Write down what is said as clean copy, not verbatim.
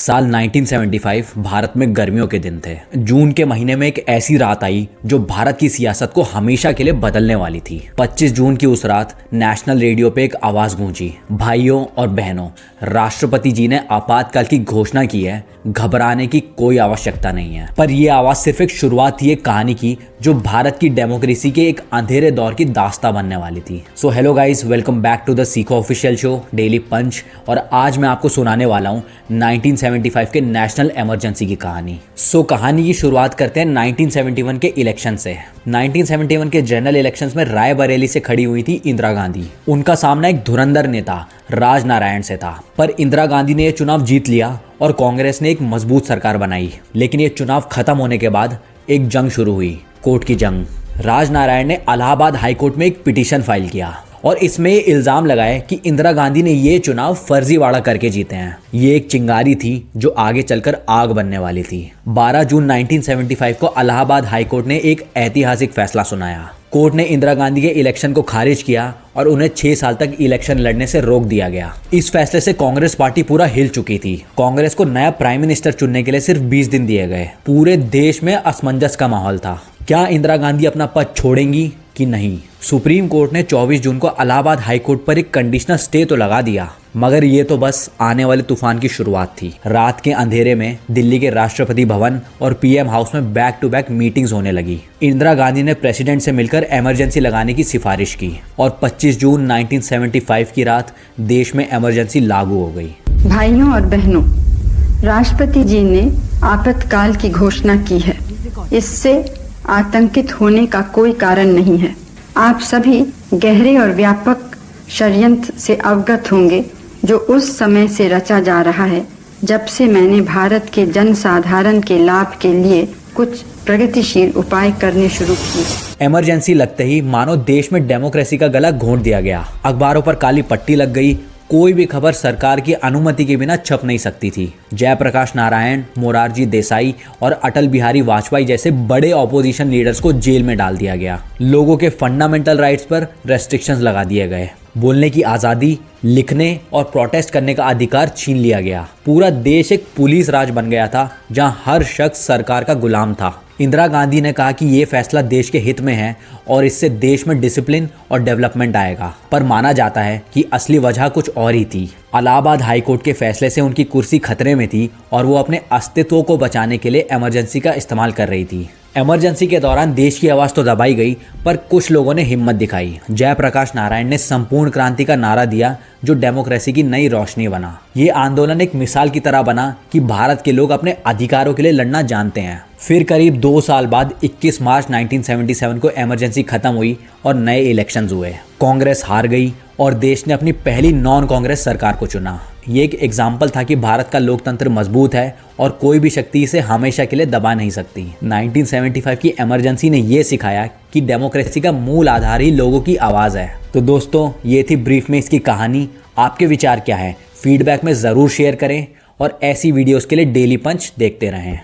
साल 1975 भारत में गर्मियों के दिन थे। जून के महीने में एक ऐसी रात आई जो भारत की सियासत को हमेशा के लिए बदलने वाली थी। 25 जून की उस रात नेशनल रेडियो पे एक आवाज गूंजी, भाइयों और बहनों, राष्ट्रपति जी ने आपातकाल की घोषणा की है, घबराने की कोई आवश्यकता नहीं है। पर यह आवाज सिर्फ एक शुरुआत थी एक कहानी की जो भारत की डेमोक्रेसी के एक अंधेरे दौर की दास्तां बनने वाली थी। So hello guys, welcome back to the Seekho official show daily punch. और आज मैं आपको सुनाने वाला हूँ 1975 के नेशनल इमरजेंसी की कहानी। कहानी की शुरुआत करते हैं 1971 के इलेक्शन से। 1971 के जनरल इलेक्शंस में रायबरेली से खड़ी हुई थी इंदिरा गांधी। उनका सामना एक धुरंधर नेता राज नारायण से था, पर इंदिरा गांधी ने यह चुनाव जीत लिया और कांग्रेस ने एक मजबूत सरकार बनाई। लेकिन ये चुनाव खत्म होने के बाद एक जंग शुरू हुई, कोर्ट की जंग। राज नारायण ने इलाहाबाद हाईकोर्ट में एक पिटीशन फाइल किया और इसमें ये इल्जाम लगाए कि इंदिरा गांधी ने ये चुनाव फर्जीवाड़ा करके जीते हैं। ये एक चिंगारी थी जो आगे चलकर आग बनने वाली थी। 12 जून 1975 को इलाहाबाद हाईकोर्ट ने एक ऐतिहासिक फैसला सुनाया। कोर्ट ने इंदिरा गांधी के इलेक्शन को खारिज किया और उन्हें 6 साल तक इलेक्शन लड़ने से रोक दिया गया। इस फैसले से कांग्रेस पार्टी पूरा हिल चुकी थी। कांग्रेस को नया प्राइम मिनिस्टर चुनने के लिए सिर्फ 20 दिन दिए गए। पूरे देश में असमंजस का माहौल था। क्या इंदिरा गांधी अपना पद छोड़ेंगी कि नहीं? सुप्रीम कोर्ट ने 24 जून को इलाहाबाद हाईकोर्ट पर एक कंडीशनल स्टे तो लगा दिया, मगर ये तो बस आने वाले तूफान की शुरुआत थी। रात के अंधेरे में दिल्ली के राष्ट्रपति भवन और पीएम हाउस में बैक टू बैक मीटिंग्स होने लगी। इंदिरा गांधी ने प्रेसिडेंट से मिलकर इमरजेंसी लगाने की सिफारिश की और 25 जून 1975 की रात देश में इमरजेंसी लागू हो गई। भाइयों और बहनों, राष्ट्रपति जी ने आपातकाल की घोषणा की है। इससे आतंकित होने का कोई कारण नहीं है। आप सभी गहरे और व्यापक षड्यंत्र से अवगत होंगे जो उस समय से रचा जा रहा है जब से मैंने भारत के जनसाधारण के लाभ के लिए कुछ प्रगतिशील उपाय करने शुरू किए। इमरजेंसी लगते ही मानो देश में डेमोक्रेसी का गला घोंट दिया गया। अखबारों पर काली पट्टी लग गई। कोई भी खबर सरकार की अनुमति के बिना छप नहीं सकती थी। जयप्रकाश नारायण, मोरारजी देसाई और अटल बिहारी वाजपेयी जैसे बड़े ऑपोजिशन लीडर्स को जेल में डाल दिया गया। लोगों के फंडामेंटल राइट्स पर रेस्ट्रिक्शंस लगा दिए गए। बोलने की आज़ादी, लिखने और प्रोटेस्ट करने का अधिकार छीन लिया गया। पूरा देश एक पुलिस राज बन गया था जहां हर शख्स सरकार का गुलाम था। इंदिरा गांधी ने कहा कि ये फैसला देश के हित में है और इससे देश में डिसिप्लिन और डेवलपमेंट आएगा। पर माना जाता है कि असली वजह कुछ और ही थी। इलाहाबाद हाईकोर्ट के फैसले से उनकी कुर्सी खतरे में थी और वो अपने अस्तित्व को बचाने के लिए इमरजेंसी का इस्तेमाल कर रही थी। इमरजेंसी के दौरान देश की आवाज़ तो दबाई गई, पर कुछ लोगों ने हिम्मत दिखाई। जयप्रकाश नारायण ने संपूर्ण क्रांति का नारा दिया जो डेमोक्रेसी की नई रोशनी बना। ये आंदोलन एक मिसाल की तरह बना कि भारत के लोग अपने अधिकारों के लिए लड़ना जानते हैं। फिर करीब 2 साल बाद 21 मार्च 1977 को इमरजेंसी खत्म हुई और नए इलेक्शंस हुए। कांग्रेस हार गई और देश ने अपनी पहली नॉन कांग्रेस सरकार को चुना। ये एक एग्जाम्पल था कि भारत का लोकतंत्र मजबूत है और कोई भी शक्ति इसे हमेशा के लिए दबा नहीं सकती। 1975 की इमरजेंसी ने ये सिखाया कि डेमोक्रेसी का मूल आधार ही लोगों की आवाज़ है। तो दोस्तों, ये थी ब्रीफ में इसकी कहानी। आपके विचार क्या है? फीडबैक में ज़रूर शेयर करें और ऐसी वीडियोज़ के लिए डेली पंच देखते रहें।